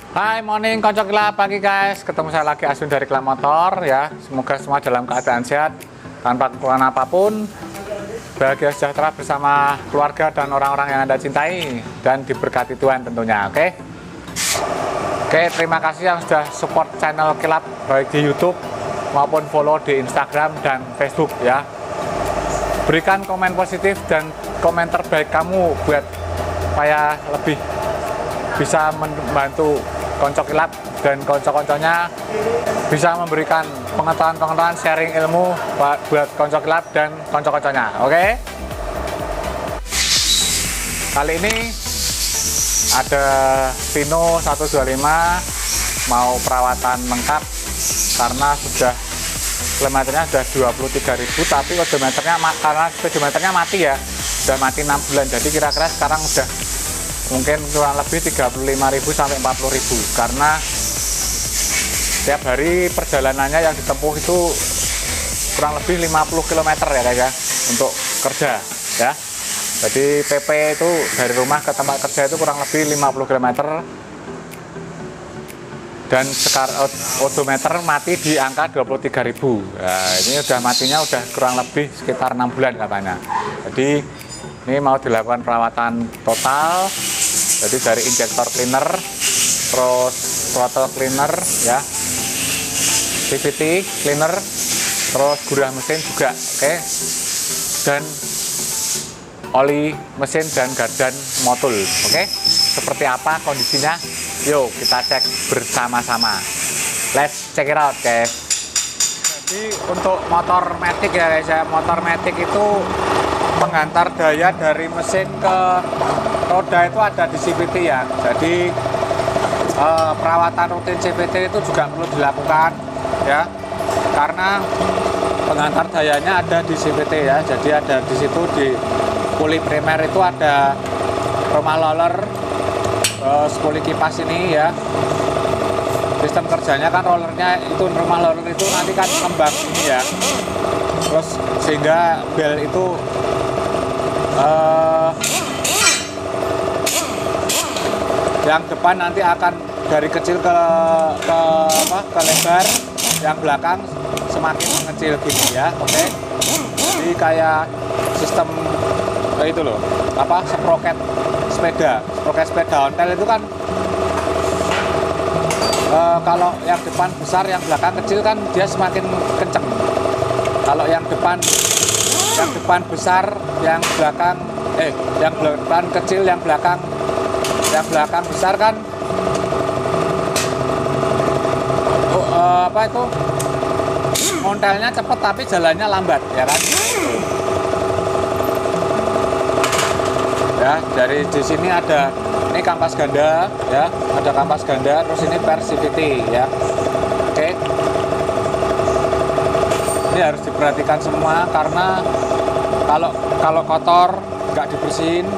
Hai morning konco Kilap pagi guys, ketemu saya lagi Asun dari Kilap Motor ya. Semoga semua dalam keadaan sehat, tanpa kekurangan apapun, bahagia sejahtera bersama keluarga dan orang-orang yang Anda cintai, dan diberkati Tuhan tentunya. Oke, terima kasih yang sudah support channel Kilap baik di YouTube maupun follow di Instagram dan Facebook ya. Berikan komen positif dan komen terbaik kamu buat supaya lebih bisa membantu konco Kilap dan konco-konconya bisa memberikan pengetahuan-pengetahuan, sharing ilmu buat konco Kilap dan konco-konconya. Oke. Kali ini ada Vino 125 mau perawatan lengkap karena sudah kilometernya sudah 23.000, tapi odometernya karena speedometernya mati ya, sudah mati 6 bulan. Jadi kira-kira sekarang udah mungkin kurang lebih 35.000 sampai 40.000 karena setiap hari perjalanannya yang ditempuh itu kurang lebih 50 km ya guys ya, untuk kerja ya. Jadi PP itu dari rumah ke tempat kerja itu kurang lebih 50 km, dan sekarang odometer mati di angka 23.000. Nah, ini udah matinya udah kurang lebih sekitar 6 bulan katanya. Jadi ini mau dilakukan perawatan total. Jadi dari injektor cleaner, terus throttle cleaner ya, CVT cleaner, terus gurah mesin juga, oke, dan oli mesin dan gardan motul, oke. Seperti apa kondisinya? Yuk kita cek bersama-sama. Let's check it out guys. Jadi untuk motor matic ya guys ya, motor matic itu penghantar daya dari mesin ke roda itu ada di CVT ya. Jadi perawatan rutin CVT itu juga perlu dilakukan ya, karena penghantar dayanya ada di CVT ya. Jadi ada di situ, di puli primer itu ada rumah roller, puli kipas ini ya. Sistem kerjanya kan rollernya itu, rumah roller itu nanti kan kembang ini ya, terus sehingga bel itu yang depan nanti akan dari kecil ke lebar, yang belakang semakin mengecil gini ya, oke. Jadi kayak sistem itu loh, sproket sepeda ontel itu kan kalau yang depan besar yang belakang kecil kan dia semakin kenceng. Kalau yang depan besar, yang belakang yang depan kecil, yang belakang besar kan montelnya cepet tapi jalannya lambat ya kan. Ya, dari di sini ada ini kampas ganda ya, ada kampas ganda, terus ini per CVT ya. Oke. Ini harus diperhatikan semua karena kalau kotor nggak dibersihin,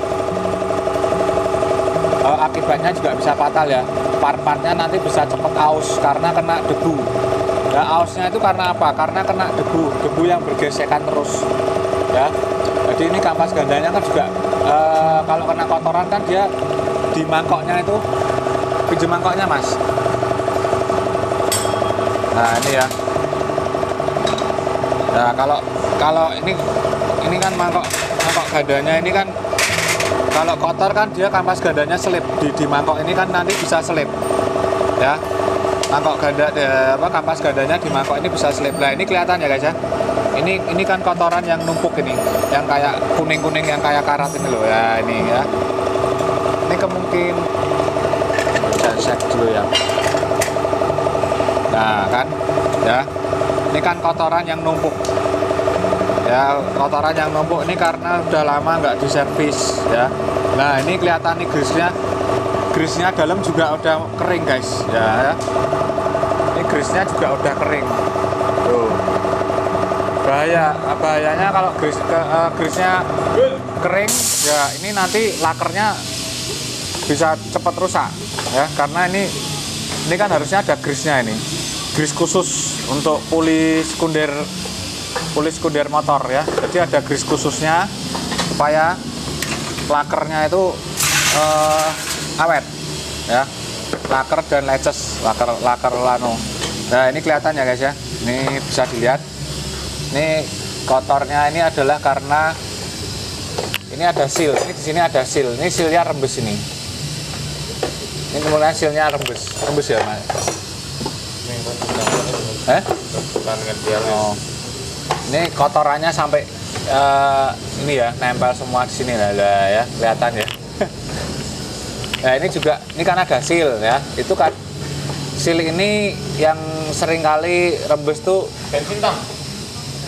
akibatnya juga bisa fatal ya. Part-partnya nanti bisa cepet aus karena kena debu. Ya, ausnya itu karena apa? Karena kena debu yang bergesekan terus ya. Jadi ini kampas gandanya kan juga kalau kena kotoran kan dia di mangkoknya itu, pinjem mangkoknya mas. Nah ini ya. Nah kalau ini kan mangkok gandanya ini kan kalau kotor kan dia kampas gandanya selip di mangkok ini kan nanti bisa selip ya. Mangkok ganda kampas gandanya di mangkok ini bisa selip. Nah ini kelihatan ya guys ya. Ini kan kotoran yang numpuk ini, yang kayak kuning-kuning yang kayak karat ini loh ya, ini ya. Ini kemungkinan saya cek dulu ya. Nah kan ya, ini kan kotoran yang numpuk ya, kotoran yang numpuk ini karena udah lama nggak diservis ya. Nah ini kelihatan nih grisnya dalam juga udah kering guys ya. Ini grisnya juga udah kering tuh. Bahayanya kalau grisnya kering ya, ini nanti lakernya bisa cepat rusak ya, karena ini kan harusnya ada grisnya, ini gris khusus untuk puli sekunder motor ya. Jadi ada gris khususnya supaya lakernya itu awet ya. laker dan leces, laker lano. Nah ini kelihatan ya guys ya, ini bisa dilihat. Ini kotornya ini adalah karena ini ada seal. Ini di sini ada seal. Ini sealnya rembes ini. Ini kemudian sealnya rembes ya mas. Oh. Ini kotorannya sampai ini ya nempel semua di sini lah ya, kelihatan ya. Nah ini juga, ini kan ada seal ya. Itu kan seal ini yang sering kali rembes tuh bensin tang.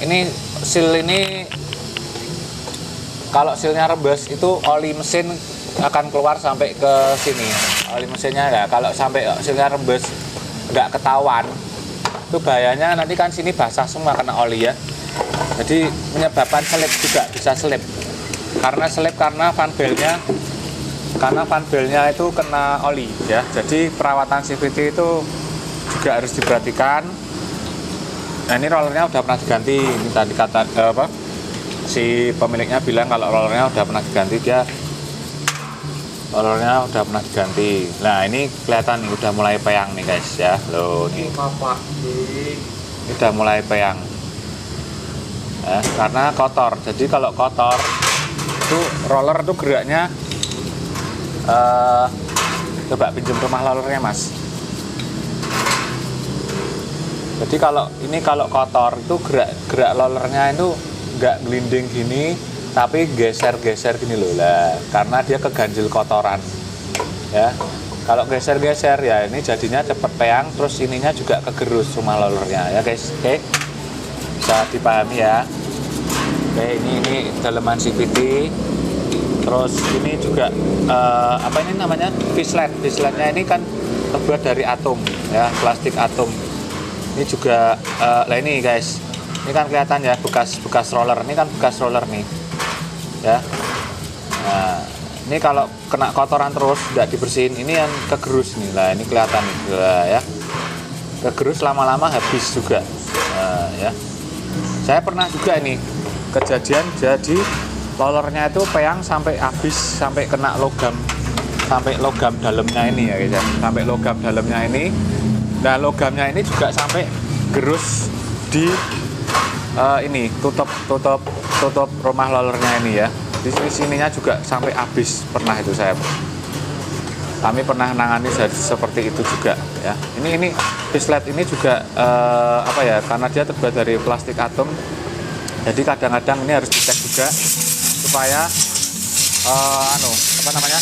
Ini seal ini kalau sealnya rembes itu oli mesin akan keluar sampai ke sini. Oli mesinnya ya, kalau sampai sealnya rembes nggak ketahuan, itu bahayanya nanti kan sini basah semua kena oli ya. Jadi menyebabkan selip juga, bisa selip. Karena selip karena fan belnya itu kena oli ya. Jadi perawatan CVT itu juga harus diperhatikan. Nah ini rollernya udah pernah diganti. Ini tadi kata si pemiliknya bilang kalau rollernya udah pernah diganti, rollernya udah pernah diganti. Nah ini kelihatan nih udah mulai peyang nih guys ya. Loh nih. Ini udah mulai peyang. Karena kotor. Jadi kalau kotor itu roller itu geraknya coba pinjam rumah rollernya mas. Jadi kalau kotor itu gerak rollernya itu nggak gelinding gini, tapi geser-geser gini loh lah, karena dia keganjil kotoran ya. Kalau geser-geser ya ini jadinya cepet peyang, terus ininya juga kegerus rumah rollernya ya guys. Oke, bisa dipahami ya. Oke, ini daleman CVT. Terus ini juga apa ini namanya, Fishlet-nya ini kan terbuat dari atom ya, plastik atom. Ini juga lah ini guys, ini kan kelihatan ya bekas roller. Ini kan bekas roller nih ya. Nah ini kalau kena kotoran terus nggak dibersihin, ini yang kegerus nih lah. Ini kelihatan nih ya, kegerus lama-lama habis juga. Nah, ya saya pernah juga ini kejadian, jadi rollernya itu peyang sampai habis, sampai kena logam, sampai logam dalamnya ini ya guys ya, sampai logam dalamnya ini. Nah logamnya ini juga sampai gerus di ini tutup rumah rollernya ini ya. Di sininya juga sampai habis, pernah itu kami pernah nangani seperti itu juga ya. Ini Fishlet ini juga apa ya, karena dia terbuat dari plastik atom, jadi kadang-kadang ini harus dicek juga supaya apa namanya,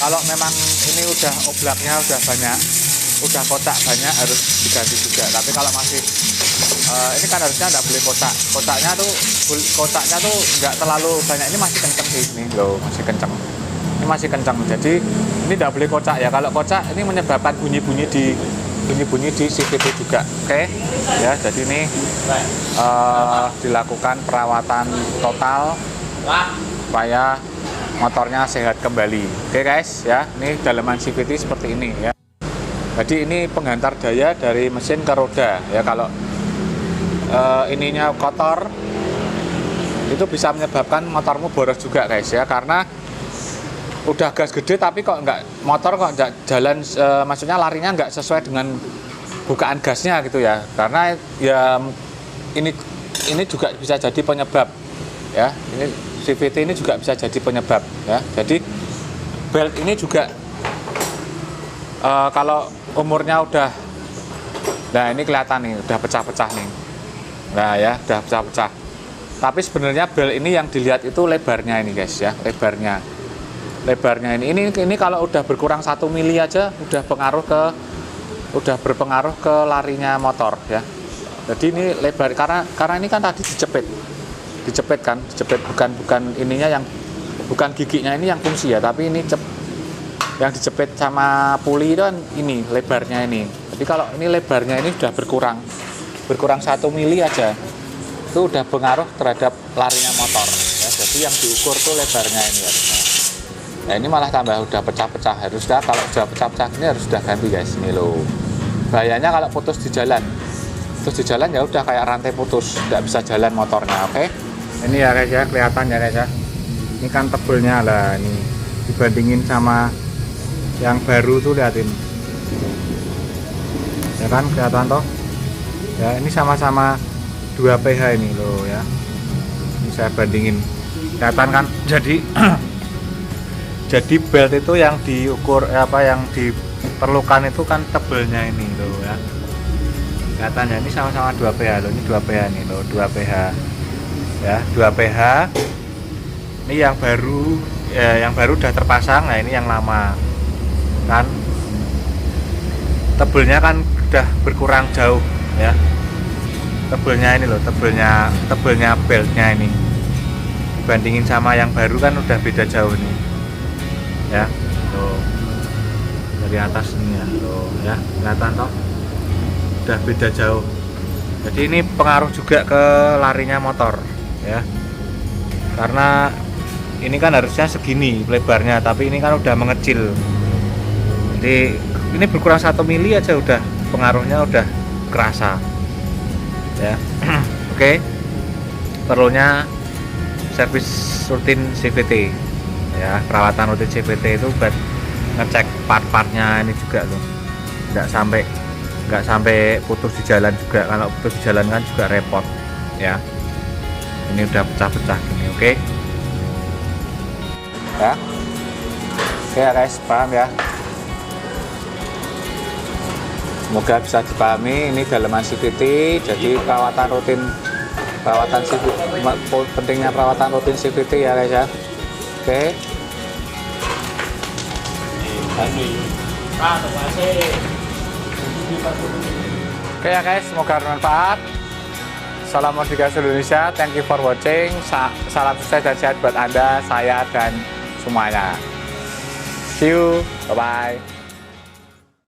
kalau memang ini udah oblaknya udah banyak, udah kotak banyak, harus diganti juga. Tapi kalau masih ini kan harusnya nggak boleh kotaknya tuh nggak terlalu banyak. Ini masih kenceng sih, ini loh masih kenceng, ini masih kenceng. Jadi ini nggak boleh kocak ya. Kalau kocak ini menyebabkan bunyi-bunyi di CVT juga. Oke ya, jadi ini dilakukan perawatan total supaya motornya sehat kembali. Oke guys ya, ini daleman CVT seperti ini ya. Jadi ini penghantar daya dari mesin ke roda ya. Kalau ininya kotor itu bisa menyebabkan motormu boros juga guys ya, karena udah gas gede tapi kok motor kok nggak jalan, maksudnya larinya nggak sesuai dengan bukaan gasnya gitu ya. Karena ya ini juga bisa jadi penyebab ya. Ini CVT ini juga bisa jadi penyebab ya. Jadi belt ini juga kalau umurnya udah, nah ini kelihatan nih udah pecah-pecah nih. Nah ya udah pecah-pecah. Tapi sebenarnya belt ini yang dilihat itu lebarnya ini guys ya, lebarnya ini kalau udah berkurang 1 mili aja udah berpengaruh ke larinya motor ya. Jadi ini lebar karena ini kan tadi dicepet bukan ininya, yang bukan giginya ini yang fungsi ya, tapi ini yang dijepit sama puli itu kan ini lebarnya ini. Jadi kalau ini lebarnya ini sudah berkurang 1 mili aja, itu udah pengaruh terhadap larinya motor ya. Jadi yang diukur tuh lebarnya ini harusnya. Nah ini malah tambah udah pecah-pecah, kalau udah pecah-pecah ini harus sudah ganti guys. Ini loh bahayanya kalau putus di jalan ya udah kayak rantai putus, nggak bisa jalan motornya. Oke, ini ya guys ya, kelihatan ya guys ya, ini kan tebelnya lah, ini dibandingin sama yang baru tuh liatin, Ya kan, kelihatan toh ya, ini sama-sama 2 pH ini loh ya. Ini saya bandingin, kelihatan kan. Jadi jadi belt itu yang diukur yang diperlukan itu kan tebelnya ini loh ya. Kelihatannya ini sama-sama 2 pH loh, ini 2 pH nih loh, 2 pH ya, 2 pH. Ini yang baru ya, yang baru udah terpasang. Nah ini yang lama kan, tebelnya kan udah berkurang jauh ya, tebelnya ini loh, tebelnya beltnya ini dibandingin sama yang baru kan udah beda jauh nih ya. Tuh dari atas ini ya, tuh ya, kelihatan toh udah beda jauh. Jadi ini pengaruh juga ke larinya motor ya, karena ini kan harusnya segini lebarnya, tapi ini kan udah mengecil. Jadi ini berkurang 1 mili aja udah pengaruhnya udah kerasa ya. Oke, perlunya servis rutin CVT ya, perawatan rutin CVT itu buat ngecek part-partnya ini juga loh, nggak sampai putus di jalan juga. Kalau putus di jalan kan juga repot ya. Ini udah pecah-pecah gini. Oke ya, oke ya guys, paham ya, semoga bisa dipahami. Ini dalaman CVT. Jadi perawatan CVT, pentingnya perawatan rutin CVT ya guys ya. Oke. Oke ya guys, semoga bermanfaat. Salam modifikasi Indonesia. Thank you for watching. Salam sukses dan sehat buat Anda, saya dan semuanya. See you. Bye bye.